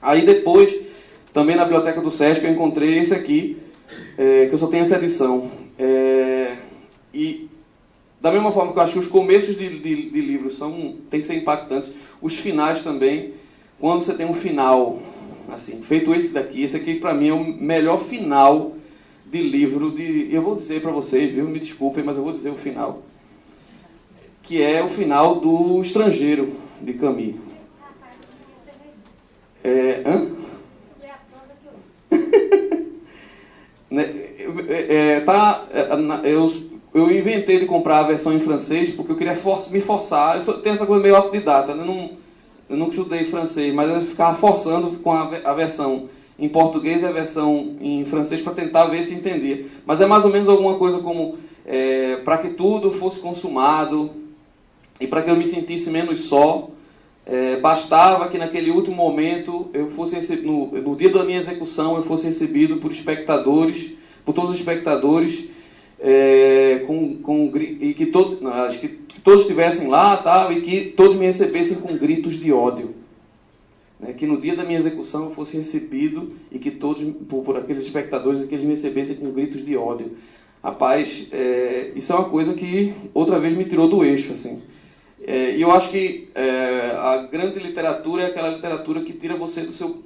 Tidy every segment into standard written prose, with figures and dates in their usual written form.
Aí depois, também na biblioteca do SESC, eu encontrei esse aqui, que eu só tenho essa edição. E da mesma forma que eu acho que os começos de livros tem que ser impactantes, os finais também, quando você tem um final, assim, feito esse aqui para mim é o melhor final de livro, eu vou dizer para vocês, viu? Me desculpem, mas eu vou dizer o final, que é o final do Estrangeiro, de Camus. Eu inventei de comprar a versão em francês porque eu queria me forçar. Eu tenho essa coisa meio autodidata, né? Eu nunca estudei francês, mas eu ficava forçando com a versão em português e a versão em francês para tentar ver se entendia. Mas é mais ou menos alguma coisa como para que tudo fosse consumado e para que eu me sentisse menos só, bastava que naquele último momento eu fosse no dia da minha execução eu fosse recebido por todos os espectadores, e que todos estivessem lá, tal, e que todos me recebessem com gritos de ódio, né? Que no dia da minha execução eu fosse recebido e que todos, por aqueles espectadores, que eles me recebessem com gritos de ódio. Rapaz, isso é uma coisa que outra vez me tirou do eixo, assim. E eu acho que a grande literatura é aquela literatura que tira você do seu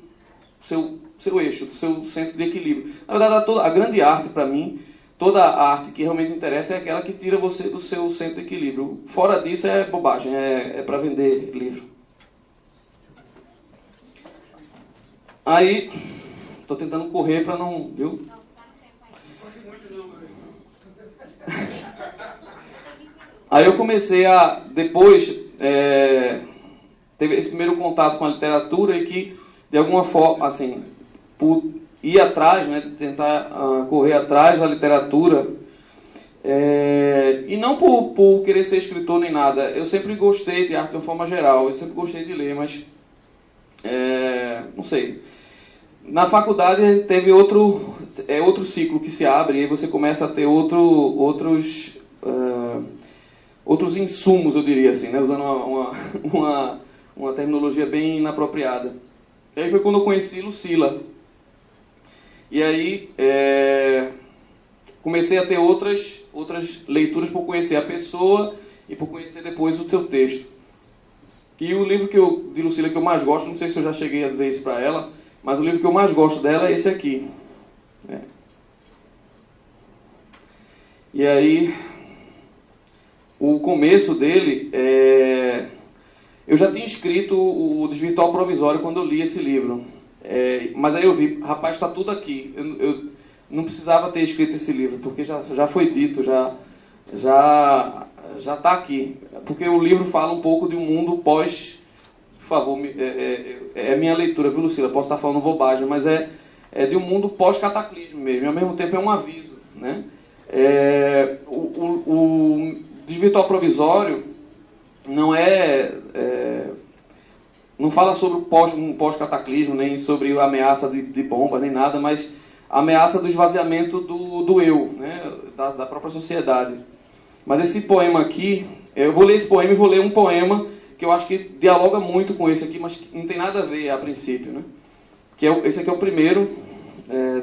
eixo, do seu centro de equilíbrio. Na verdade, a grande arte, para mim, toda a arte que realmente interessa é aquela que tira você do seu centro de equilíbrio. Fora disso é bobagem, é para vender livro. Aí, estou tentando correr para não... Viu? Aí eu comecei depois, teve esse primeiro contato com a literatura e que, de alguma forma, assim, por ir atrás, né, de tentar correr atrás da literatura, e não por querer ser escritor nem nada. Eu sempre gostei de arte de uma forma geral, eu sempre gostei de ler, mas, não sei. Na faculdade teve outro ciclo que se abre, e aí você começa a ter outros insumos, eu diria assim, né? Usando uma terminologia bem inapropriada. E aí foi quando eu conheci Lucila. E aí comecei a ter outras leituras por conhecer a pessoa e por conhecer depois o teu texto. E o livro de Lucila que eu mais gosto, não sei se eu já cheguei a dizer isso para ela, mas o livro que eu mais gosto dela é esse aqui. E aí... O começo dele, eu já tinha escrito o Desvirtuar o Provisório quando eu li esse livro. Mas aí eu vi, rapaz, está tudo aqui. Eu não precisava ter escrito esse livro, porque já foi dito, já está aqui. Porque o livro fala um pouco de um mundo pós... Por favor, é minha leitura, viu, Lucila? Posso estar falando bobagem, mas é de um mundo pós-cataclismo mesmo. E ao mesmo tempo é um aviso, né? Desvirtuar Provisório não fala sobre um pós-cataclismo, nem sobre a ameaça de bombas, nem nada, mas a ameaça do esvaziamento do eu, né, da própria sociedade. Mas esse poema aqui, eu vou ler esse poema e vou ler um poema que eu acho que dialoga muito com esse aqui, mas que não tem nada a ver a princípio, né? Esse aqui é o primeiro,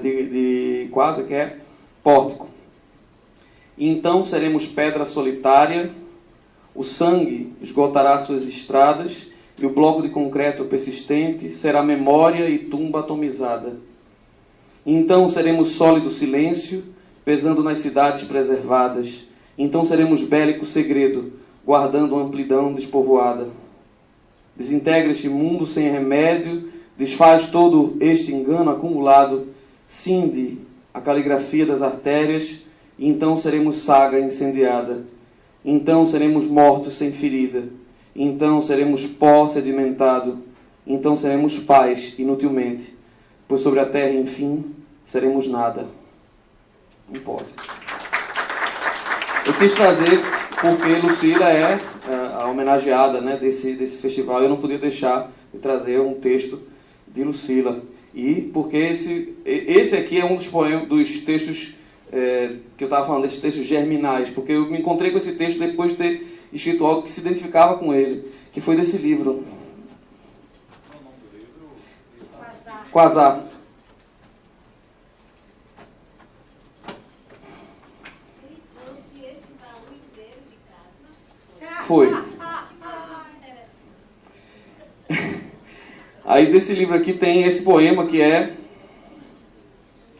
de Quasar, que é Pórtico. Então seremos pedra solitária, o sangue esgotará suas estradas, e o bloco de concreto persistente será memória e tumba atomizada. Então seremos sólido silêncio, pesando nas cidades preservadas. Então seremos bélico segredo, guardando amplidão despovoada. Desintegra este mundo sem remédio, desfaz todo este engano acumulado, cinde a caligrafia das artérias, e então seremos saga incendiada. Então seremos mortos sem ferida. Então seremos pó sedimentado. Então seremos paz inutilmente. Pois sobre a terra, enfim, seremos nada. Não pode. Eu quis trazer porque Lucila é a homenageada, né, desse festival. Eu não podia deixar de trazer um texto de Lucila. E porque esse aqui é um dos textos que eu estava falando, desses textos germinais, porque eu me encontrei com esse texto depois de ter escrito algo que se identificava com ele, que foi desse livro. Quasar. Ele trouxe esse baú inteiro de casa. Foi. Que coisa interessante. Aí desse livro aqui tem esse poema que é...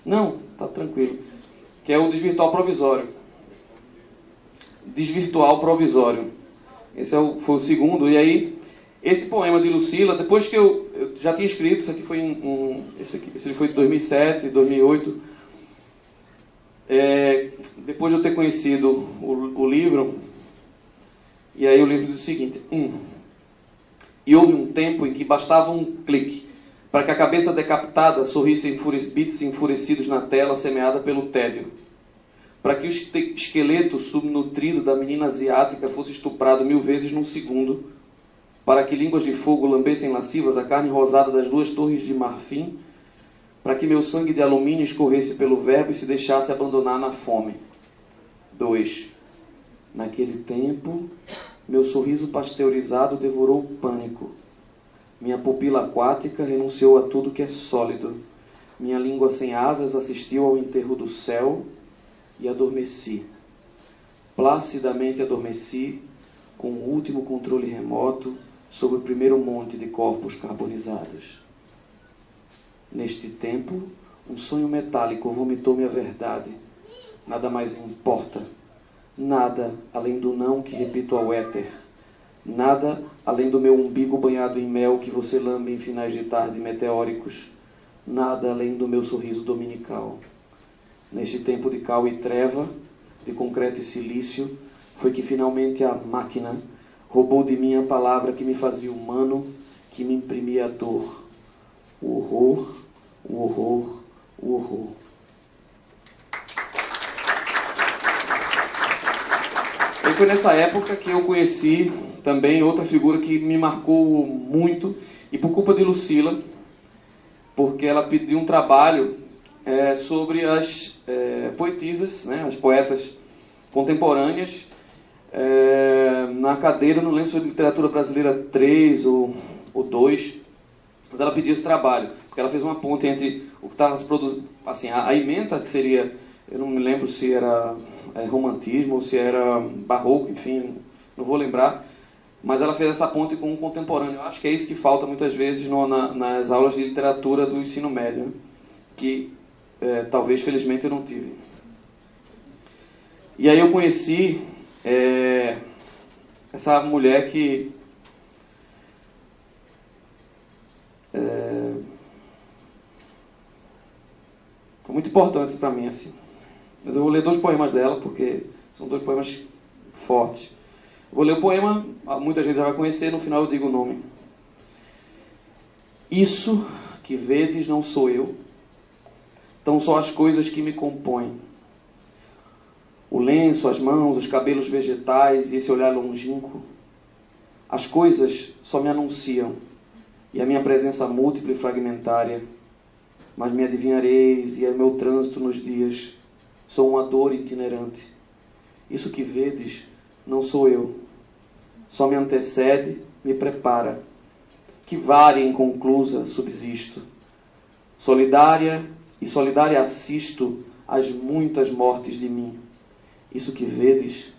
Não, tá tranquilo. Que é o Desvirtuar o Provisório. Desvirtuar o Provisório. Esse foi o segundo. E aí, esse poema de Lucila, depois que eu já tinha escrito, isso aqui foi esse foi de 2007, 2008. Depois de eu ter conhecido o livro, e aí o livro diz o seguinte: E houve um tempo em que bastava um clique para que a cabeça decapitada sorrisse bits enfurecidos na tela semeada pelo tédio, para que o esqueleto subnutrido da menina asiática fosse estuprado 1000 vezes num segundo, para que línguas de fogo lambessem lascivas a carne rosada das 2 torres de marfim, para que meu sangue de alumínio escorresse pelo verbo e se deixasse abandonar na fome. 2. Naquele tempo, meu sorriso pasteurizado devorou o pânico. Minha pupila aquática renunciou a tudo que é sólido. Minha língua sem asas assistiu ao enterro do céu e adormeci. Placidamente adormeci, com o último controle remoto sobre o primeiro monte de corpos carbonizados. Neste tempo, um sonho metálico vomitou-me a verdade. Nada mais importa. Nada além do não que repito ao éter. Nada além do meu umbigo banhado em mel que você lambe em finais de tarde meteóricos. Nada além do meu sorriso dominical. Neste tempo de cal e treva, de concreto e silício, foi que finalmente a máquina roubou de mim a palavra que me fazia humano, que me imprimia a dor. O horror, o horror, o horror. E foi nessa época que eu conheci também outra figura que me marcou muito, e por culpa de Lucila, porque ela pediu um trabalho sobre as poetisas, né, as poetas contemporâneas, na cadeira, não lembro se foi Literatura Brasileira 3 ou 2, mas ela pediu esse trabalho, porque ela fez uma ponte entre o que estava se produzindo, assim, a ementa, que seria, eu não me lembro se era romantismo ou se era barroco, enfim, não vou lembrar, mas ela fez essa ponte com o contemporâneo. Eu acho que é isso que falta muitas vezes nas aulas de literatura do ensino médio, né? Que talvez, felizmente, eu não tive. E aí eu conheci essa mulher que foi muito importante para mim, assim. Mas eu vou ler 2 poemas dela, porque são 2 poemas fortes. Vou ler o poema, muita gente já vai conhecer, no final eu digo o nome. Isso que vedes não sou eu, tão só as coisas que me compõem. O lenço, as mãos, os cabelos vegetais e esse olhar longínquo. As coisas só me anunciam, e a minha presença múltipla e fragmentária. Mas me adivinhareis, e é meu trânsito nos dias. Sou uma dor itinerante. Isso que vedes não sou eu. Só me antecede, me prepara. Que vária inconclusa subsisto. Solidária assisto às muitas mortes de mim. Isso que vedes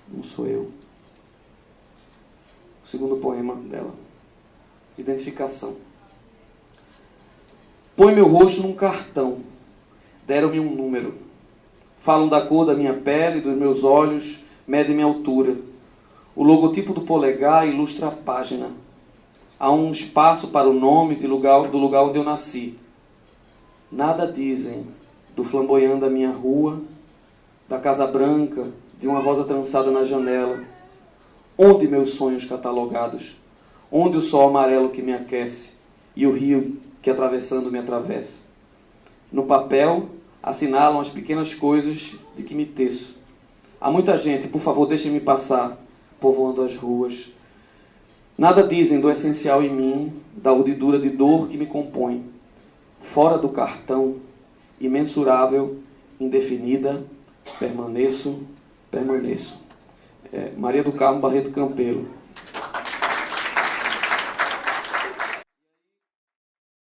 não sou eu. O segundo poema dela. Identificação. Põe meu rosto num cartão. Deram-me um número. Falam da cor da minha pele, dos meus olhos, medem minha altura. O logotipo do polegar ilustra a página. Há um espaço para o nome do lugar onde eu nasci. Nada dizem do flamboyant da minha rua, da Casa Branca, de uma rosa trançada na janela. Onde meus sonhos catalogados? Onde o sol amarelo que me aquece e o rio que atravessando me atravessa? No papel assinalam as pequenas coisas de que me teço. Há muita gente, por favor, deixem-me passar, povoando as ruas. Nada dizem do essencial em mim, da urdidura de dor que me compõe. Fora do cartão, imensurável, indefinida, permaneço. Maria do Carmo Barreto Campelo.